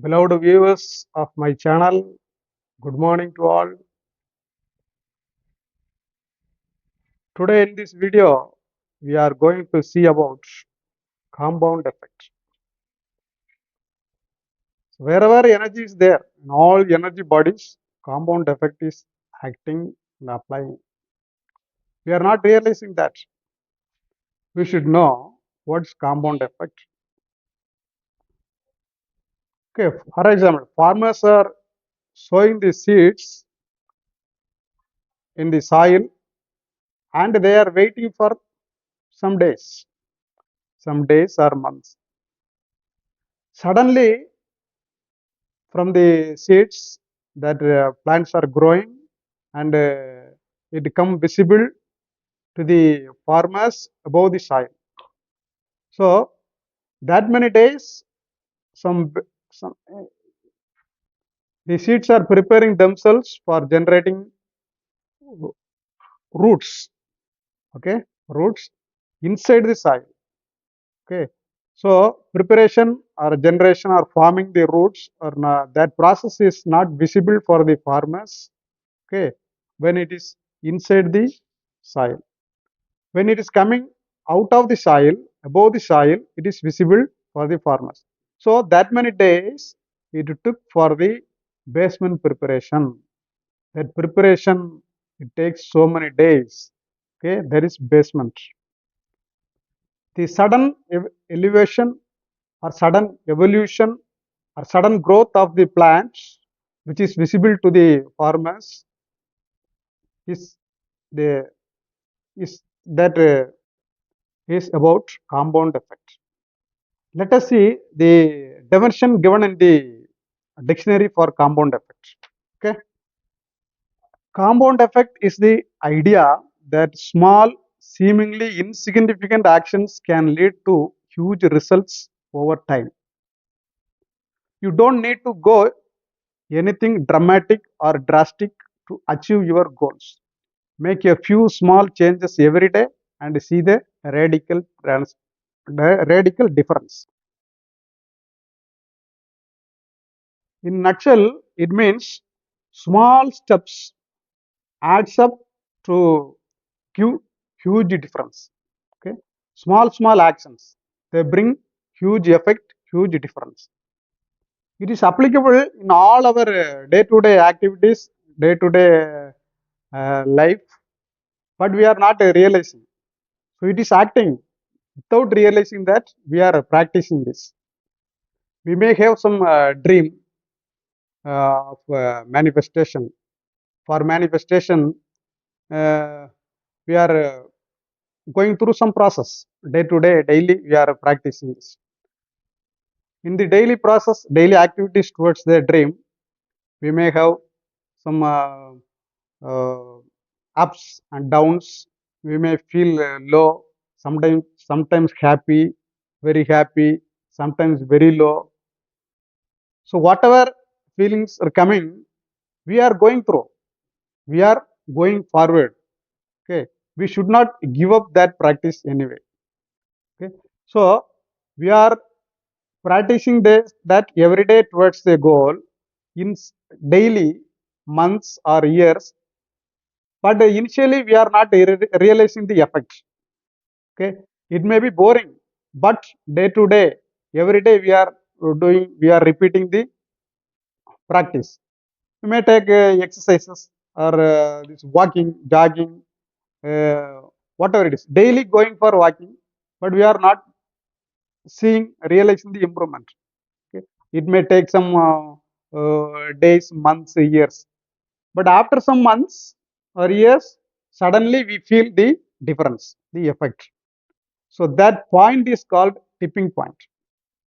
Beloved viewers of my channel, good morning to all. Today in this video, we are going to see about compound effect. So wherever energy is there, in all energy bodies, compound effect is acting and applying. We are not realizing that. We should know what's compound effect. Okay, for example, farmers are sowing the seeds in the soil and they are waiting for some days or months. Suddenly, from the seeds that plants are growing and it become visible to the farmers above the soil. So that many days, some the seeds are preparing themselves for generating roots. Okay, roots inside the soil. Okay, so preparation or generation or forming the roots or not, that process is not visible for the farmers. Okay, when it is inside the soil. When it is coming out of the soil, above the soil, it is visible for the farmers. So that many days it took for the basement preparation. That preparation, it takes so many days. Okay, there is basement. The sudden elevation or sudden evolution or sudden growth of the plants, which is visible to the farmers, is the is that is about compound effect. Let us see the definition given in the dictionary for compound effect. Okay, compound effect is the idea that small, seemingly insignificant actions can lead to huge results over time. You don't need to go anything dramatic or drastic to achieve your goals. Make a few small changes every day and see the radical difference. In nutshell, it means small steps adds up to huge, huge difference. Okay, small actions, they bring huge effect, huge difference. It is applicable in all our day-to-day activities, day-to-day life, but we are not realizing. So it is acting without realizing that we are practicing this. We may have some dream of manifestation. For manifestation, we are going through some process day to day, daily. We are practicing this. In the daily process, daily activities towards the dream, we may have some uh, ups and downs. We may feel low, sometimes happy, very happy, sometimes very low. So whatever feelings are coming, we are going through. We are going forward. Okay, we should not give up that practice anyway. Okay, so we are practicing this that every day towards the goal in daily, months or years. But initially we are not realizing the effect. Okay, it may be boring, but day to day, every day we are repeating the practice. We may take exercises or this walking, jogging, uh, whatever it is, daily going for walking, but we are not realizing the improvement. Okay, it may take some days, months, years, but after some months or years, suddenly we feel the difference, the effect. So that point is called tipping point.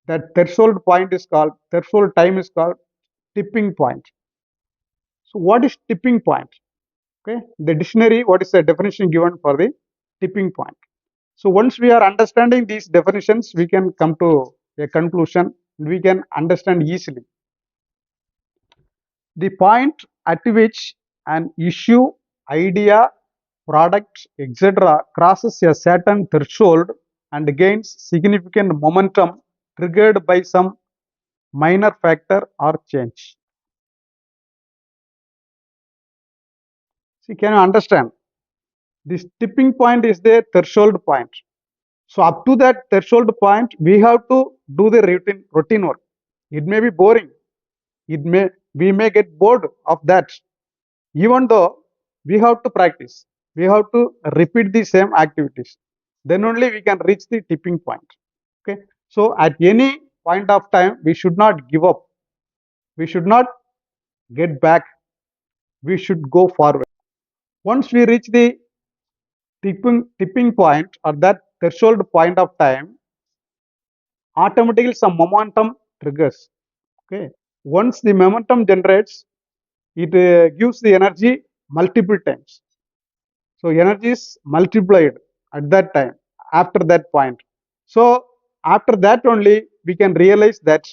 That threshold time is called tipping point. So what is tipping point? Okay, the dictionary, what is the definition given for the tipping point? So once we are understanding these definitions, we can come to a conclusion. We can understand easily. The point at which an issue, idea, product, etc. crosses a certain threshold and gains significant momentum triggered by some minor factor or change. See, can you understand? This tipping point is the threshold point. So up to that threshold point, we have to do the routine work. It may be boring. We may get bored of that. Even though we have to practice, we have to repeat the same activities. Then only we can reach the tipping point. Okay. So at any point of time, we should not give up. We should not get back. We should go forward. Once we reach the tipping point or that threshold point of time, automatically some momentum triggers. Okay. Once the momentum generates, it gives the energy multiple times. So energy is multiplied at that time, after that point. So after that only we can realize that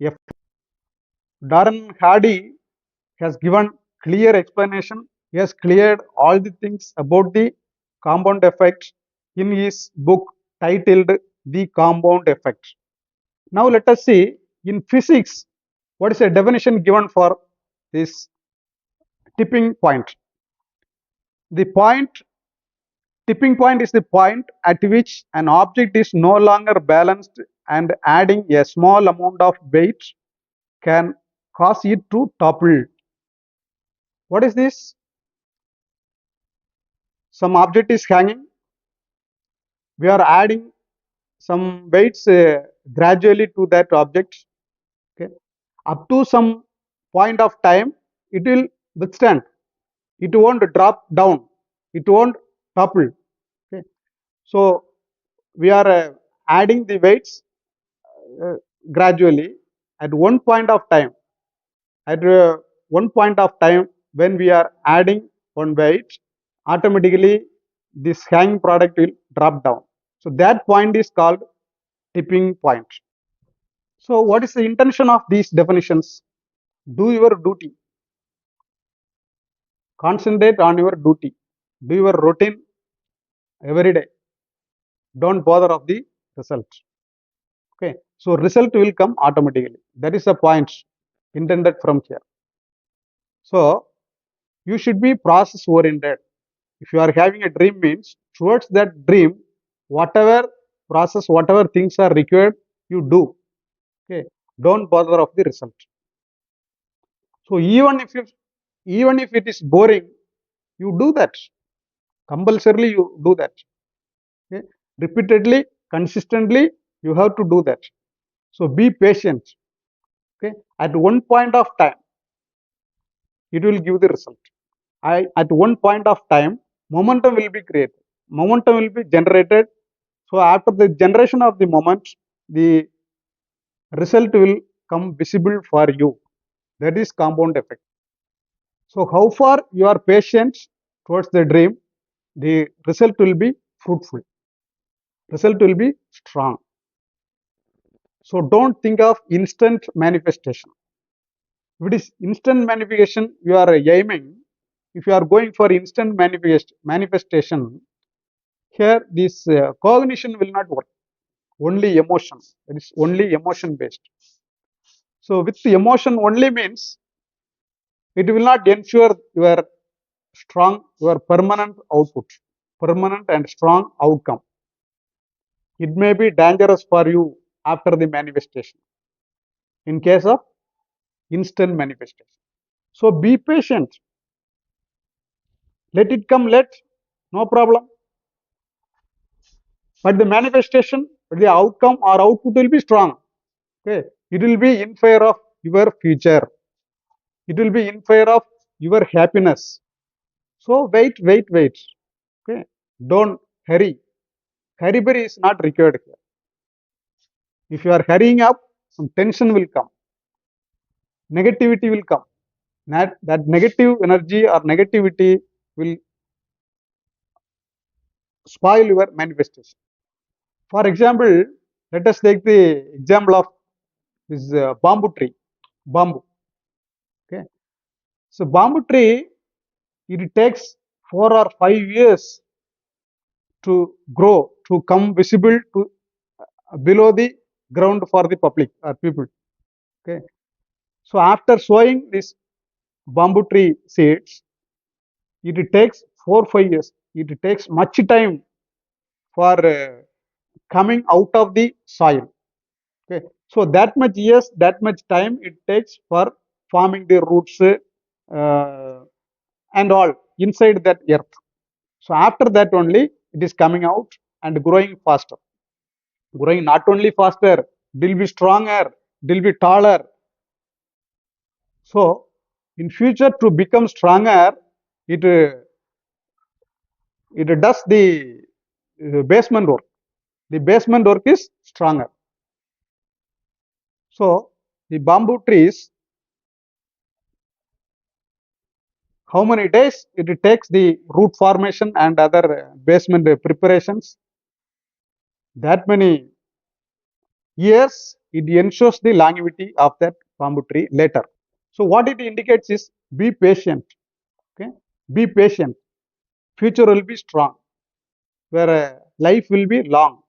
if Darren Hardy has given clear explanation, he has cleared all the things about the compound effect in his book titled The Compound Effect. Now let us see in physics what is a definition given for this tipping point. The tipping point is the point at which an object is no longer balanced and adding a small amount of weight can cause it to topple. What is this? Some object is hanging. We are adding some weights gradually to that object. Okay. Up to some point of time, it will withstand. It won't drop down. It won't topple. Okay. So we are adding the weights uh, gradually at one point of time. At one point of time, when we are adding one weight, automatically this hanging product will drop down. So that point is called tipping point. So what is the intention of these definitions? Do your duty. Concentrate on your duty. Do your routine every day. Don't bother of the result. Okay. So result will come automatically. That is the point intended from here. So you should be process oriented. If you are having a dream means towards that dream, whatever process, whatever things are required, you do. Okay. Don't bother of the result. So even if it is boring, you do that. Compulsorily you do that. Okay. Repeatedly, consistently, you have to do that. So be patient. Okay. At one point of time, it will give the result. At one point of time, momentum will be created. Momentum will be generated. So after the generation of the moment, the result will come visible for you. That is compound effect. So how far you are patient towards the dream, the result will be fruitful. Result will be strong. So don't think of instant manifestation. If it is instant manifestation you are aiming, if you are going for instant manifestation, here this cognition will not work. Only emotion. It is only emotion based. So with the emotion only means it will not ensure your strong, your permanent output, permanent and strong outcome. It may be dangerous for you after the manifestation in case of instant manifestation. So be patient. Let it come, no problem. But the manifestation, the outcome or output will be strong. Okay. It will be in favor of your future. It will be in favor of your happiness. So wait. Okay. Don't hurry. Hurry is not required here. If you are hurrying up, some tension will come. Negativity will come. That negative energy or negativity will spoil your manifestation. For example, let us take the example of this bamboo tree. Bamboo. Okay. So bamboo tree, it takes 4 or 5 years to grow, to come visible to below the ground for the public or people. Okay. So after sowing this bamboo tree seeds, it takes 4 5 years. It takes much time for coming out of the soil. Okay. So that much years, that much time it takes for forming the roots and all inside that earth. So after that only it is coming out and growing faster. Growing not only faster, it will be stronger, it will be taller. So in future to become stronger, it it does the basement work. The basement work is stronger. So the bamboo trees, how many days it takes the root formation and other basement preparations? That many years it ensures the longevity of that bamboo tree later. So what it indicates is be patient. Okay, be patient. Future will be strong, where life will be long.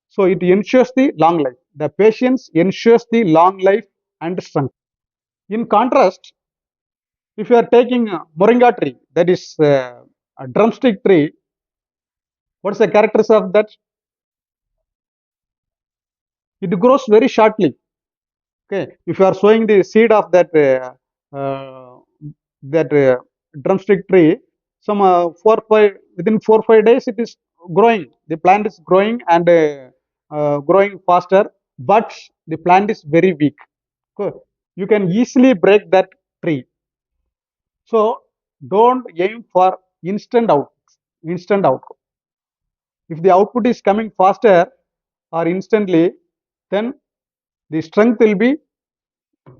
So it ensures the long life. The patience ensures the long life and strength. In contrast, if you are taking a moringa tree, that is a drumstick tree, what's the characters of that? It grows very shortly. Okay, if you are sowing the seed of that drumstick tree, some 4 5 within 4 5 days it is growing. The plant is growing and growing faster, but the plant is very weak. Okay. You can easily break that tree. So don't aim for instant outcome. If the output is coming faster or instantly, then the strength will be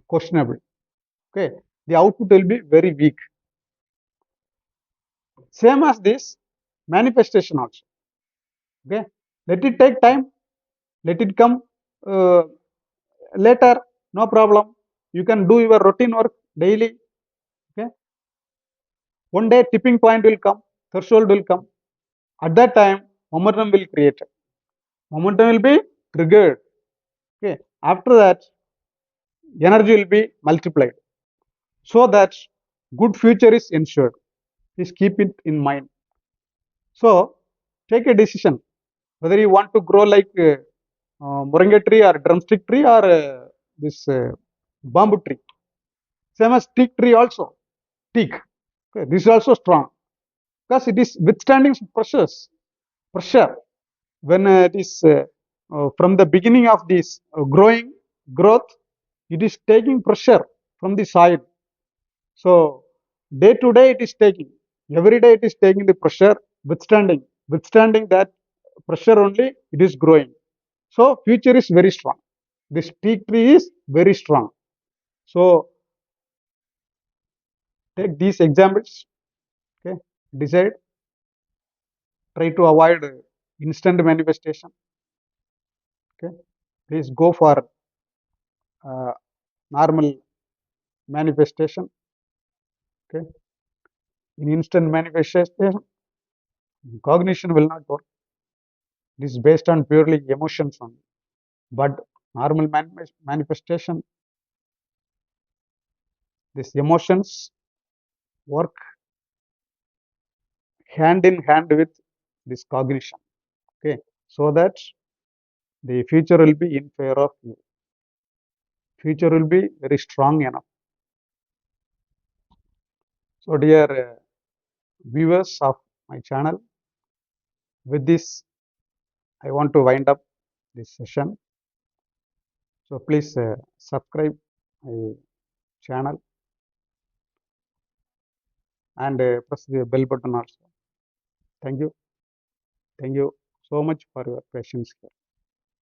questionable. Okay, the output will be very weak. Same as this manifestation also. Okay, let it take time, let it come uh, later, no problem. You can do your routine work daily. Okay, one day tipping point will come, threshold will come. At that time, momentum will create. Momentum will be triggered. Okay, after that, energy will be multiplied so that good future is ensured. Please keep it in mind. So take a decision whether you want to grow like moringa tree or drumstick tree or this bamboo tree. Same as teak tree also. Teak. Okay, this is also strong because it is withstanding pressures. Pressure when it is from the beginning of this growth, it is taking pressure from the soil. So day to day it is taking, every day it is taking the pressure, withstanding that pressure only it is growing. So future is very strong. This teak tree is very strong. So take these examples. Okay, decide, try to avoid instant manifestation. Okay, please go for uh, normal manifestation. Okay, in instant manifestation, cognition will not work. This is based on purely emotions only. But normal manifestation, these emotions work hand in hand with this cognition. Okay, so that the future will be in favor of you. Future will be very strong enough. So, dear viewers of my channel, with this, I want to wind up this session. So, please subscribe my channel and press the bell button also. Thank you. Thank you so much for your patience here.